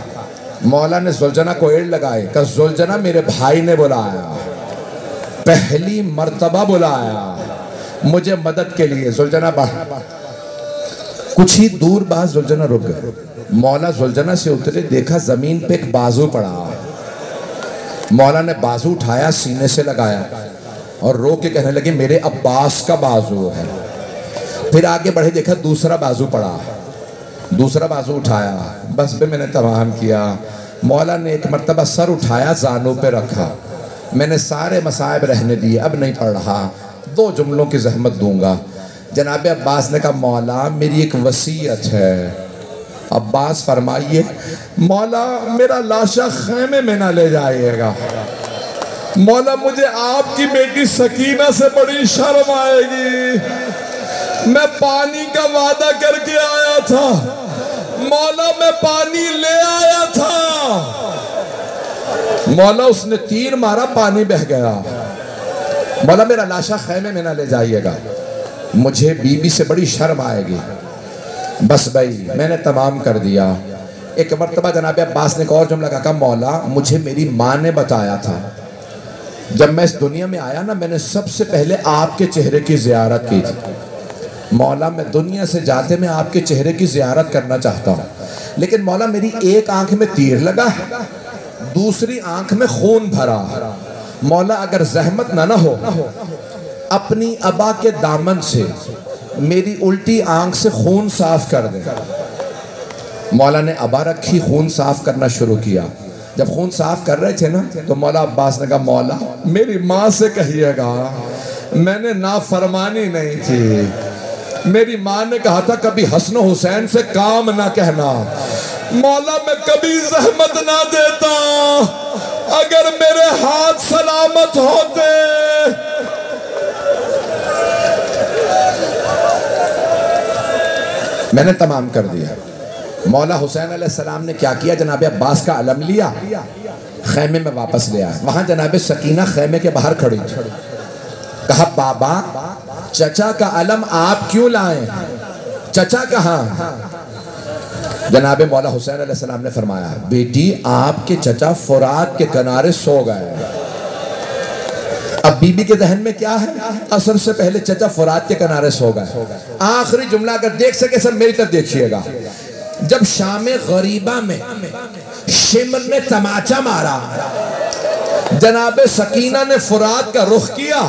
मौला ने सुलझना को एड़ लगाए, कहा सुलझना मेरे भाई ने बुलाया, पहली मर्तबा बुलाया मुझे मदद के लिए। सुलझना कुछ ही दूर बाद सुलझना रुक गए। मौला सुलझना से उतरे, देखा जमीन पे एक बाजू पड़ा। मौला ने बाजू उठाया, सीने से लगाया और रो के कहने लगे मेरे अब्बास का बाजू है। फिर आगे बढ़े, देखा दूसरा बाजू पड़ा, दूसरा बाजू उठाया, बस भी मैंने तमाम किया। मौला ने एक मर्तबा सर उठाया, जानों पे रखा, मैंने सारे मसाइब रहने दिए, अब नहीं पढ़ रहा, 2 जुमलों की जहमत दूंगा। जनाब अब्बास ने कहा मौला मेरी एक वसीयत है। अब्बास फरमाइए। मौला मेरा लाशा खैमे में ना ले जाइएगा, मौला मुझे आपकी बेटी सकीना से बड़ी शर्म आएगी, मैं पानी का वादा करके आया था, मौला मैं पानी ले आया था। मौला उसने तीर मारा, पानी बह गया। मौला मेरा लाशा खैमे में ना ले जाइएगा, मुझे बीबी से बड़ी शर्म आएगी। बस भाई मैंने तमाम कर दिया। एक मर्तबा जनाब अब्बास ने एक और जुमला कहा मौला मुझे मेरी माँ ने बताया था, जब मैं इस दुनिया में आया ना मैंने सबसे पहले आपके चेहरे की ज़ियारत की थी। मौला मैं दुनिया से जाते मैं आपके चेहरे की ज़ियारत करना चाहता हूँ, लेकिन मौला मेरी एक आंख में तीर लगा, दूसरी आंख में खून भरा। मौला अगर जहमत ना हो अपनी अबा के दामन से मेरी उल्टी आंख से खून साफ कर दे। मौला ने अबा रखी, खून साफ करना शुरू किया। जब खून साफ कर रहे थे ना तो मौला अब्बास ने कहा मौला मेरी माँ से कहिएगा मैंने नाफरमानी नहीं की। मेरी माँ ने कहा था कभी हसन हुसैन से काम ना कहना। मौला मैं कभी जहमत ना देता, अगर मेरे हाथ सलामत होते। मैंने तमाम कर दिया। मौला हुसैन अलैहिस्सलाम ने क्या किया, जनाब अब्बास का अलम लिया, खैमे में वापस ले आया। वहां जनाब सकीना खैमे के बाहर खड़ी थी। कहा बाबा चचा का अलम आप क्यों लाए, चचा कहाँ? जनाब मौला हुसैन अलैहिस्सलाम ने फरमाया बेटी आपके चचा फुरात के किनारे सो गए। अब बीबी के जहन में क्या है, असर से पहले चचा फुरात के किनारे सो गए। आखिरी जुमला अगर देख सके सब मेरी तरफ देखिएगा। जब शाम गरीबा में शिमर ने तमाचा मारा, जनाब सकीना ने फुरात का रुख किया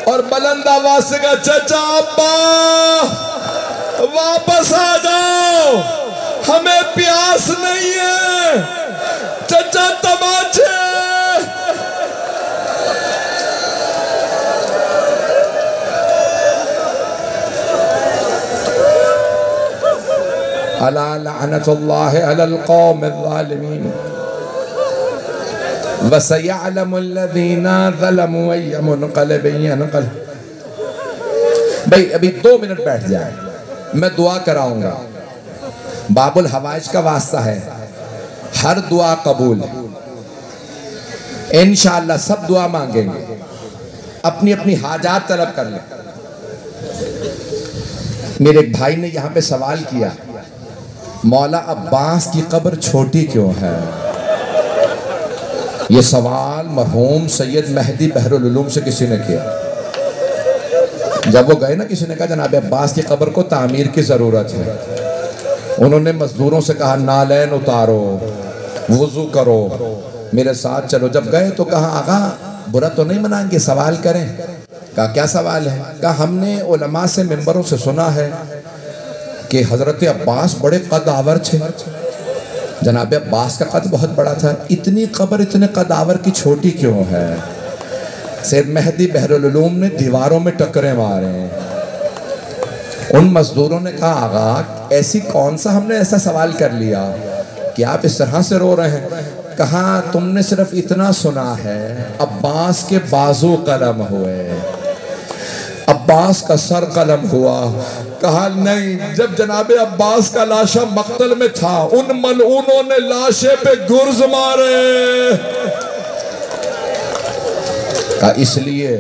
और बुलंद आवाज से कहा चचा अब्बा वापस आ जाओ, हमें प्यास नहीं है, चचा तमाचे। अला लअनतुल्लाहि अलल कौमिज़्ज़ालिमीन व सयअलमुल लज़ीना ज़लमू अय्य मुनक़लिबिन यनक़लिब। भाई अभी 2 मिनट बैठ जाए, मैं दुआ कराऊंगा। बाबुल हवाइज का वास्ता है, हर दुआ कबूल है इंशाअल्लाह। सब दुआ मांगेंगे, अपनी अपनी हाजात तलब कर लें। मेरे एक भाई ने यहाँ पे सवाल किया मौला अब्बास की कब्र छोटी क्यों है? ये सवाल मरहूम सैयद मेहदी बहरुल उलूम से किसी ने किया। जब वो गए ना, किसी ने कहा जनाब अब्बास की कब्र को तामीर की ज़रूरत है। उन्होंने मजदूरों से कहा नालैन उतारो, वुजू करो, मेरे साथ चलो। जब गए तो कहा आगा बुरा तो नहीं मनाएंगे, सवाल करें। कहा क्या सवाल है? कहा हमने उलमा से मिंबरों से सुना है कि हज़रत अब्बास बड़े कदावर थे। जनाब अब्बास का कद बहुत बड़ा था, इतनी कब्र इतने कदावर की छोटी क्यों है? सैयद मेहदी बहरुल उलूम ने दीवारों में टक्करें मारे। उन मजदूरों ने कहा आगा ऐसी कौन सा हमने ऐसा सवाल कर लिया कि आप इस तरह से रो रहे हैं? कहा तुमने सिर्फ इतना सुना है अब्बास के बाजू कलम हुए, अब्बास का सर कलम हुआ। कहा नहीं, जब जनाबे अब्बास का लाशा मक्तल में था उन मलऊनों ने लाशे पे गुर्ज मारे। कहा इसलिए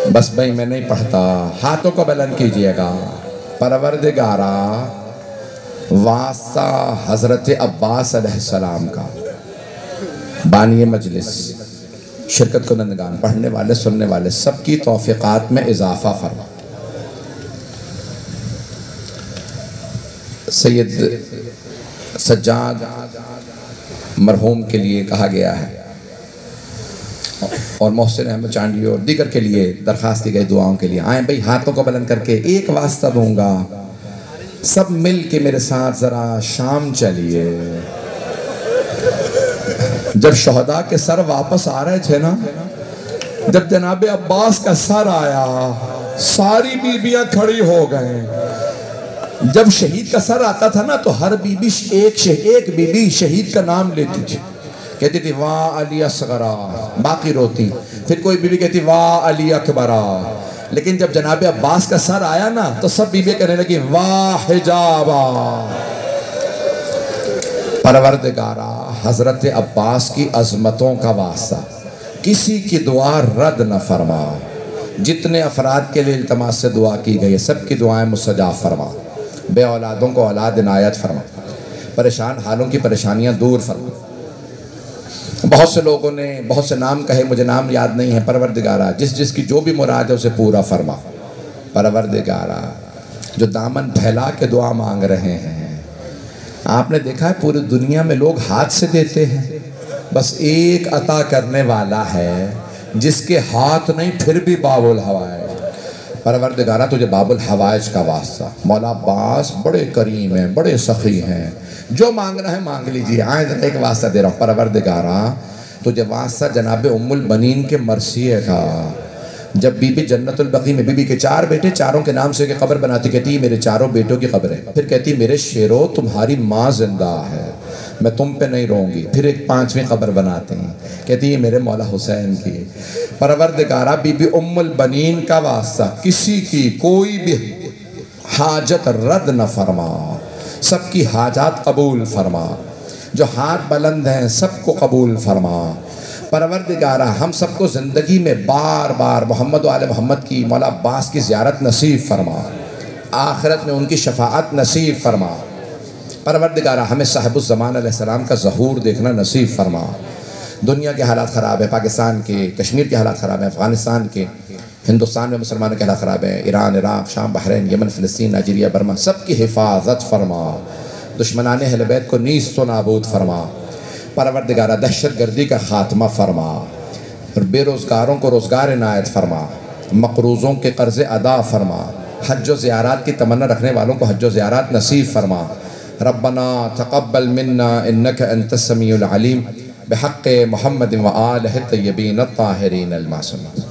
बस भाई मैं नहीं पढ़ता। हाथों को बुलंद कीजिएगा। परवरदिगारा वास्ता हज़रत अब्बास अलैहिस्सलाम का, बानी मजलिस, शिरकत कुनंदगान, पढ़ने वाले सुनने वाले सबकी तौफ़ीक़ात में इजाफ़ा फरमा। सैयद सज्जाद मरहूम के लिए कहा गया है और मोहसिन अहमद चांडी और दीगर के लिए दरख्वास्त दी गई दुआओं के लिए। आए भाई, हाथों को बुलंद करके एक वास्ता दूंगा, सब मिल के मेरे साथ ज़रा शाम चलिए। जब शहदा के सर वापस आ रहे थे ना, जब जनाब अब्बास का सर आया, सारी बीबियां खड़ी हो गए। जब शहीद का सर आता था ना, तो हर बीबी एक बीबी शहीद का नाम लेती थी, कहती थी वाह अली असगरा, बाकी रोती। फिर कोई बीबी कहती वाह अली अकबरा। लेकिन जब जनाब अब्बास का सर आया ना, तो सब बीबी कहने लगी वाह हिजाबा। परवरदिगारा, हजरत अब्बास की अजमतों का वास्ता, किसी की दुआ रद्द न फरमा। जितने अफराद के लिए इल्तमास से दुआ की गई, सबकी दुआएं मुस्तजाब फरमा। बे औलादों को औलाद इनायत फरमा, परेशान हालों की परेशानियां दूर फरमा। बहुत से लोगों ने बहुत से नाम कहे, मुझे नाम याद नहीं है। परवरदिगारा, जिस जिसकी जो भी मुराद है उसे पूरा फरमा। परवरदिगारा, जो दामन फैला के दुआ मांग रहे हैं, आपने देखा है पूरी दुनिया में लोग हाथ से देते हैं, बस एक अता करने वाला है जिसके हाथ नहीं फिर भी बाबुल हवाए। परवरदिगारा, तुझे बाबुल हवाइज का वास्ता। मौला अब्बास बड़े करीम हैं, बड़े सखी हैं, जो मांगना है मांग लीजिए। आए एक वास्ता दे रहा हूँ। परवरदिगारा, तुझे वास्ता जनाब उम्मुल बनीन के मरसिए का। जब बीबी जन्नतुल बकी में, बीबी के 4 बेटे, चारों के नाम से एक कब्र बनाती, कहती है मेरे चारों बेटों की कब्र है। फिर कहती मेरे शेरों, तुम्हारी माँ जिंदा है, मैं तुम पे नहीं रहूँगी। फिर एक 5वीं कब्र बनाते हैं, कहती है मेरे मौला हुसैन की। परवरदिगारा, बीबी उम्मुल बनीन का वास्ता, किसी की कोई भी हाजत रद्द न फरमा, सबकी हाजात कबूल फरमा। जो हाथ बुलंद हैं सबको कबूल फरमा। परवरदिगारा, हम सबको ज़िंदगी में बार बार मोहम्मद व आले मोहम्मद की, मौला अब्बास की ज़ियारत नसीब फरमा, आखिरत में उनकी शफाअत नसीब फरमा। परवरदिगारा, हमें साहिबुज़्ज़मान अलैहिस्सलाम का ज़हूर देखना नसीब फरमा। दुनिया के हालात ख़राब है, पाकिस्तान के, कश्मीर के हालात ख़राब है, अफ़गानिस्तान के, हिंदुस्तान में मुसलमानों के हालात ख़राब है, ईरान, इराक़, शाम, बहरीन, यमन, फ़लस्तीन, नाइजीरिया, बर्मा, सबकी हिफाजत फरमा। दुश्मनाने अहले बैत को नीस्त व नाबूद फरमा। परवरदिगारा, दहशत गर्दी का ख़ात्मा फरमा और बेरोज़गारों को रोज़गार इनायत फरमा, मक़रूज़ों के कर्ज़े अदा फरमा, हज व ज़ियारत की तमन्ना रखने वालों को हज व ज़ियारत नसीब फरमा। रब्बना तक़ब्बल मिन्ना इन्नका अंतस समीउल अलीम बिहक़्क़ि मुहम्मद व आलिहि तय्यबीन अत्ताहिरीन अल मासूमीन।